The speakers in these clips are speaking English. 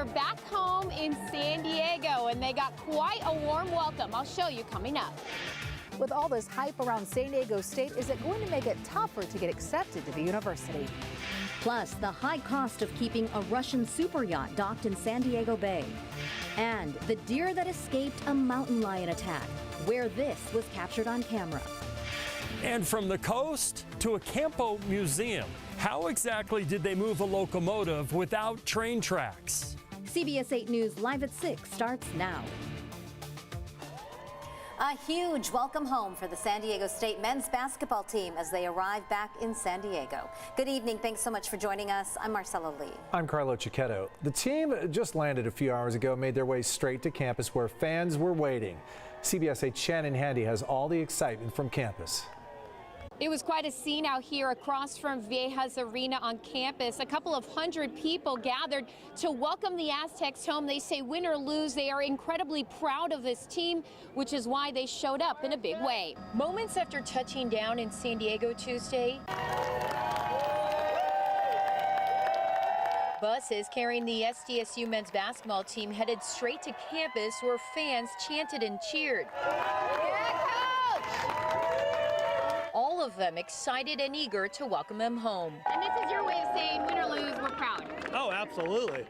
are back home in San Diego, and they got quite a warm welcome. I'll show you coming up. With all this hype around San Diego State, is it going to make it tougher to get accepted to the university? Plus, the high cost of keeping a Russian super yacht docked in San Diego Bay. And the deer that escaped a mountain lion attack, where this was captured on camera. And from the coast to a Campo museum. How exactly did they move a locomotive without train tracks? CBS 8 News Live at 6 starts now. A huge welcome home for the San Diego State men's basketball team as they arrive back in San Diego. Good evening. Thanks so much for joining us. I'm Marcella Lee. I'm Carlo Cicchetto. The team just landed a few hours ago, made their way straight to campus where fans were waiting. CBS 8's Shannon Handy has all the excitement from campus. It was quite a scene out here across from Viejas Arena on campus. A couple of hundred people gathered to welcome the Aztecs home. They say win or lose, they are incredibly proud of this team, which is why they showed up in a big way. Moments after touching down in San Diego Tuesday, buses carrying the SDSU men's basketball team headed straight to campus where fans chanted and cheered. All of them excited and eager to welcome them home. And this is your way of saying win or lose, we're proud. Oh, absolutely.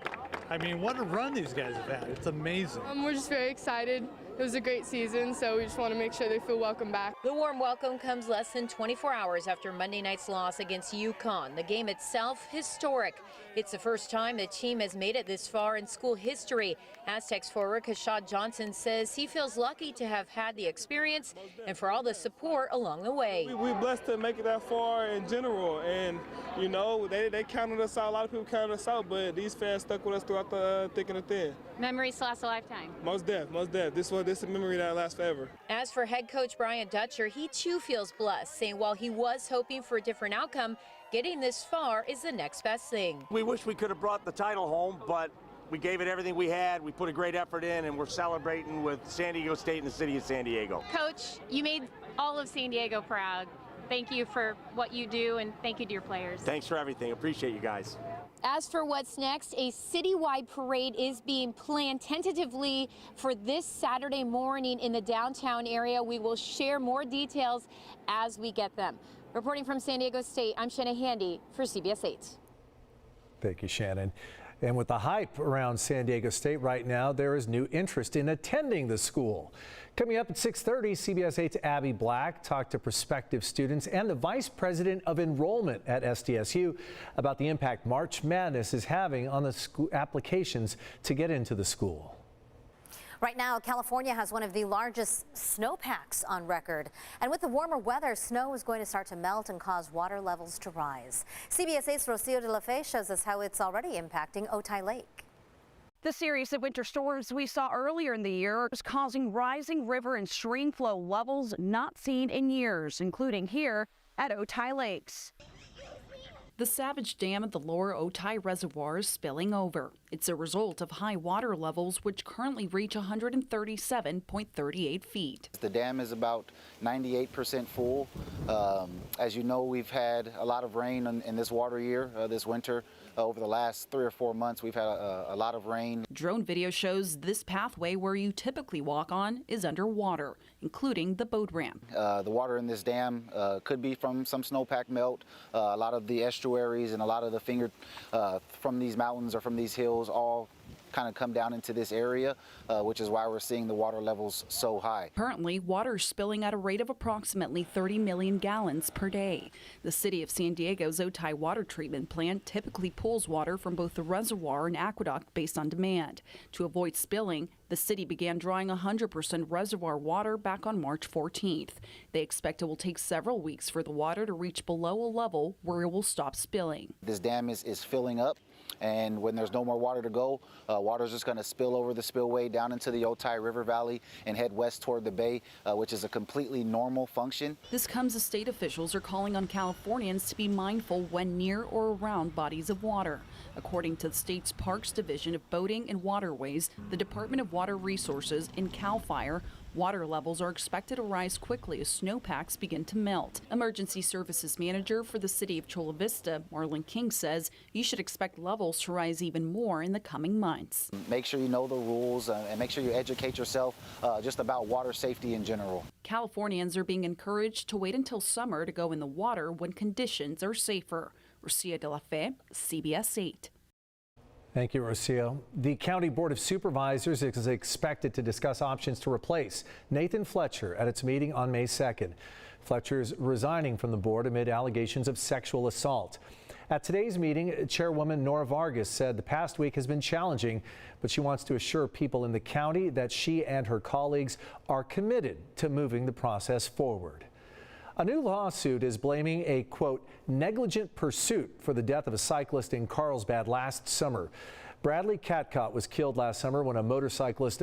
I mean, what a run these guys have had. It's amazing. We're just very excited. It was a great season, so we just want to make sure they feel welcome back. The warm welcome comes less than 24 hours after Monday night's loss against UConn. The game itself, historic. It's the first time the team has made it this far in school history. Aztecs forward Kashad Johnson says he feels lucky to have had the experience and for all the support along the way. We're blessed to make it that far in general, and you know, they counted us out. A lot of people counted us out, but these fans stuck with us throughout the thick and the thin. Memories last a lifetime. Most def. This is a memory that lasts forever. As for head coach Brian Dutcher, he too feels blessed, saying while he was hoping for a different outcome, getting this far is the next best thing. We wish we could have brought the title home, but we gave it everything we had. We put a great effort in, and we're celebrating with San Diego State and the city of San Diego. Coach, you made all of San Diego proud. Thank you for what you do, and thank you to your players. Thanks for everything. Appreciate you guys. As for what's next, a citywide parade is being planned tentatively for this Saturday morning in the downtown area. We will share more details as we get them. Reporting from San Diego State, I'm Shannon Handy for CBS 8. Thank you, Shannon. And with the hype around San Diego State right now, there is new interest in attending the school. Coming up at 6:30, CBS 8's Abby Black talked to prospective students and the Vice President of Enrollment at SDSU about the impact March Madness is having on the school applications to get into the school. Right now, California has one of the largest snowpacks on record. And with the warmer weather, snow is going to start to melt and cause water levels to rise. CBS 8's Rocio de la Fe shows us how it's already impacting Otay Lake. The series of winter storms we saw earlier in the year is causing rising river and stream flow levels not seen in years, including here at Otay Lakes. The Savage Dam at the lower Otay Reservoir is spilling over. It's a result of high water levels, which currently reach 137.38 feet. The dam is about 98% full. As you know, we've had a lot of rain in this water year, this winter. Over the last 3 or 4 months, we've had a lot of rain. Drone video shows this pathway where you typically walk on is underwater, including the boat ramp. The water in this dam could be from some snowpack melt. A lot of the estuaries and a lot of the from these mountains or from these hills all kind of come down into this area, which is why we're seeing the water levels so high. Currently, water is spilling at a rate of approximately 30 million gallons per day. The city of San Diego's Otay water treatment plant typically pulls water from both the reservoir and aqueduct based on demand. To avoid spilling, the city began drawing 100% reservoir water back on March 14th. They expect it will take several weeks for the water to reach below a level where it will stop spilling. This dam is filling up, and when there's no more water to go, water is just going to spill over the spillway down into the Otay River Valley and head west toward the bay, which is a completely normal function. This comes as state officials are calling on Californians to be mindful when near or around bodies of water. According to the state's Parks Division of Boating and Waterways, the Department of Water Resources and CAL FIRE Water levels are expected to rise quickly as snowpacks begin to melt. Emergency Services Manager for the city of Chula Vista, Marlon King, says you should expect levels to rise even more in the coming months. Make sure you know the rules and make sure you educate yourself just about water safety in general. Californians are being encouraged to wait until summer to go in the water when conditions are safer. Rocio de la Fe, CBS 8. Thank you, Rocio. The County Board of Supervisors is expected to discuss options to replace Nathan Fletcher at its meeting on May 2nd. Fletcher's resigning from the board amid allegations of sexual assault. At today's meeting, Chairwoman Nora Vargas said the past week has been challenging, but she wants to assure people in the county that she and her colleagues are committed to moving the process forward. A new lawsuit is blaming a, quote, negligent pursuit for the death of a cyclist in Carlsbad last summer. Bradley Catcott was killed last summer when a motorcyclist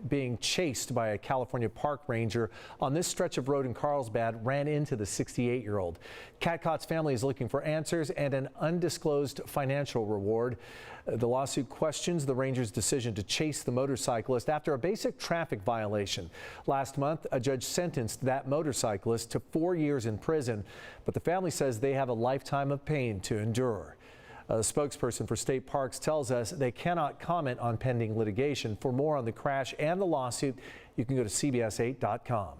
being chased by a California park ranger on this stretch of road in Carlsbad ran into the 68-year-old. Catcott's family is looking for answers and an undisclosed financial reward. The lawsuit questions the ranger's decision to chase the motorcyclist after a basic traffic violation. Last month, a judge sentenced that motorcyclist to 4 years in prison, but the family says they have a lifetime of pain to endure. A spokesperson for State Parks tells us they cannot comment on pending litigation. For more on the crash and the lawsuit, you can go to CBS8.com.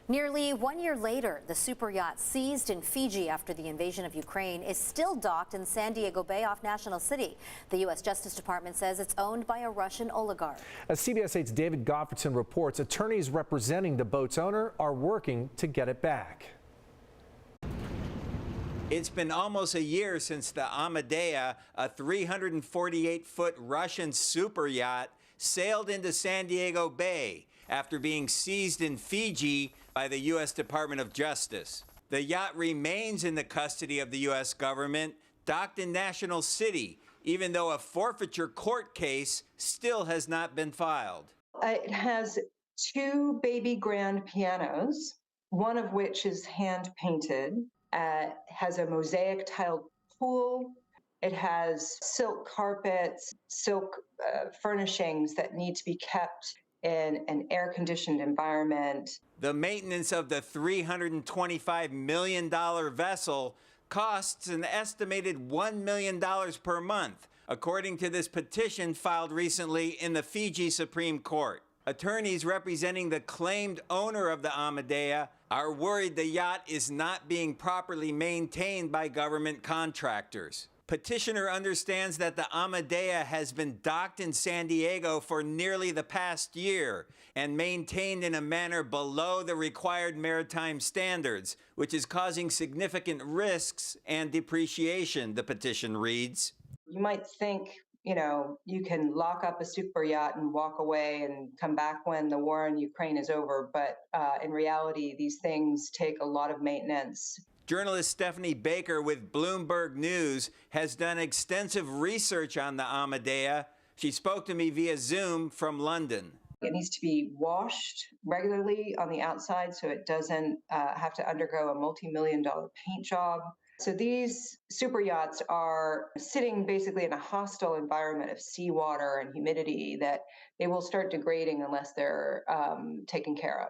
Nearly 1 year later, the super yacht seized in Fiji after the invasion of Ukraine is still docked in San Diego Bay off National City. The U.S. Justice Department says it's owned by a Russian oligarch. As CBS 8's David Goffredson reports, attorneys representing the boat's owner are working to get it back. It's been almost a year since the Amadea, a 348-foot Russian super yacht, sailed into San Diego Bay after being seized in Fiji by the U.S. Department of Justice. The yacht remains in the custody of the U.S. government, docked in National City, even though a forfeiture court case still has not been filed. It has 2 baby grand pianos, one of which is hand-painted. Has a mosaic tiled pool. It has silk carpets, silk furnishings that need to be kept in an air-conditioned environment. The maintenance of the $325 million vessel costs an estimated $1 million per month, according to this petition filed recently in the Fiji Supreme Court. Attorneys representing the claimed owner of the Amadea are worried the yacht is not being properly maintained by government contractors. Petitioner understands that the Amadea has been docked in San Diego for nearly the past year and maintained in a manner below the required maritime standards, which is causing significant risks and depreciation, the petition reads. You might think, you can lock up a super yacht and walk away and come back when the war in Ukraine is over. But in reality, these things take a lot of maintenance. Journalist Stephanie Baker with Bloomberg News has done extensive research on the Amadea. She spoke to me via Zoom from London. It needs to be washed regularly on the outside so it doesn't have to undergo a multi-million-dollar paint job. So these super yachts are sitting basically in a hostile environment of seawater and humidity that they will start degrading unless they're taken care of.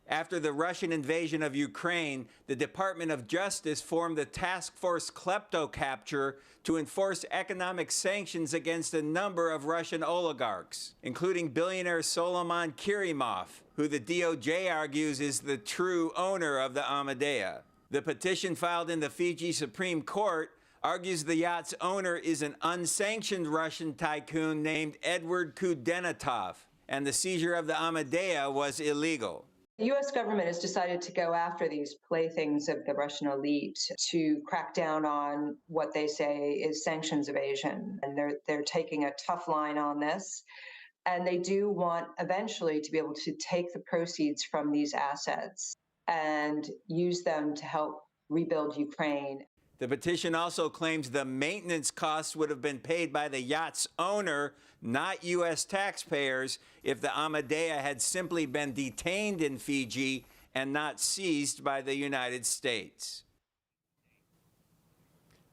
After the Russian invasion of Ukraine, the Department of Justice formed the Task Force Kleptocapture to enforce economic sanctions against a number of Russian oligarchs, including billionaire Solomon Kirimov, who the DOJ argues is the true owner of the Amadea. The petition filed in the Fiji Supreme Court argues the yacht's owner is an unsanctioned Russian tycoon named Edward Kudenatov, and the seizure of the Amadea was illegal. The U.S. government has decided to go after these playthings of the Russian elite to crack down on what they say is sanctions evasion. And they're taking a tough line on this. And they do want eventually to be able to take the proceeds from these assets and use them to help rebuild Ukraine. The petition also claims the maintenance costs would have been paid by the yacht's owner, not U.S. taxpayers, if the Amadea had simply been detained in Fiji and not seized by the United States.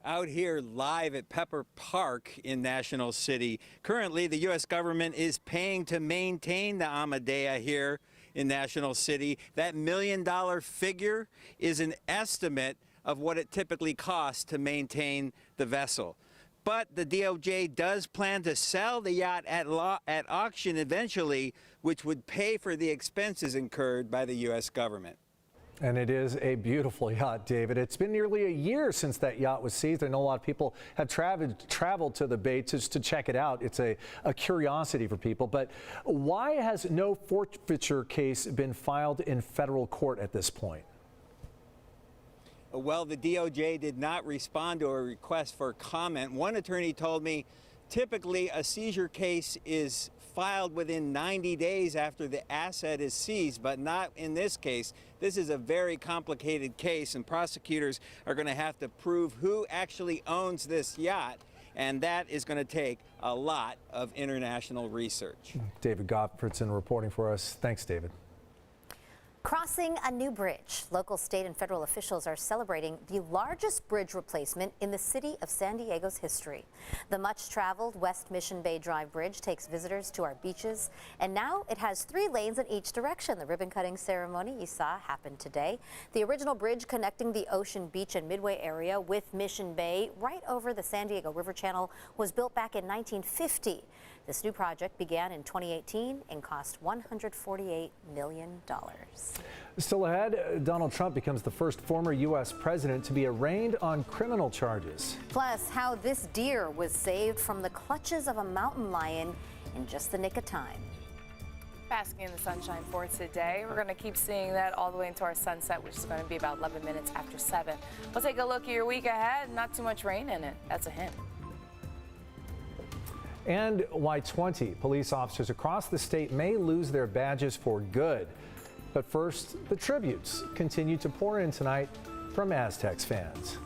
Out here live at Pepper Park in National City, currently the U.S. government is paying to maintain the Amadea here in National City. That $1 million figure is an estimate of what it typically costs to maintain the vessel. But the DOJ does plan to sell the yacht at auction eventually, which would pay for the expenses incurred by the U.S. government. And it is a beautiful yacht, David. It's been nearly a year since that yacht was seized. I know a lot of people have traveled to the bay just to check it out. It's a curiosity for people. But why has no forfeiture case been filed in federal court at this point? Well, the DOJ did not respond to a request for comment. One attorney told me typically a seizure case is filed within 90 days after the asset is seized, but not in this case. This is a very complicated case, and prosecutors are going to have to prove who actually owns this yacht, and that is going to take a lot of international research. David Gottfredson reporting for us. Thanks, David. Crossing a new bridge. Local, state, and federal officials are celebrating the largest bridge replacement in the city of San Diego's history. The much-traveled West Mission Bay Drive Bridge takes visitors to our beaches, and now it has 3 lanes in each direction. The ribbon-cutting ceremony you saw happened today. The original bridge connecting the Ocean Beach and Midway area with Mission Bay right over the San Diego River Channel was built back in 1950. This new project began in 2018 and cost $148 million. Still ahead, Donald Trump becomes the first former U.S. president to be arraigned on criminal charges. Plus, how this deer was saved from the clutches of a mountain lion in just the nick of time. Basking in the sunshine for today. We're going to keep seeing that all the way into our sunset, which is going to be about 11 minutes after 7. We'll take a look at your week ahead. Not too much rain in it. That's a hint. And why 20 police officers across the state may lose their badges for good. But first, the tributes continue to pour in tonight from Aztecs fans.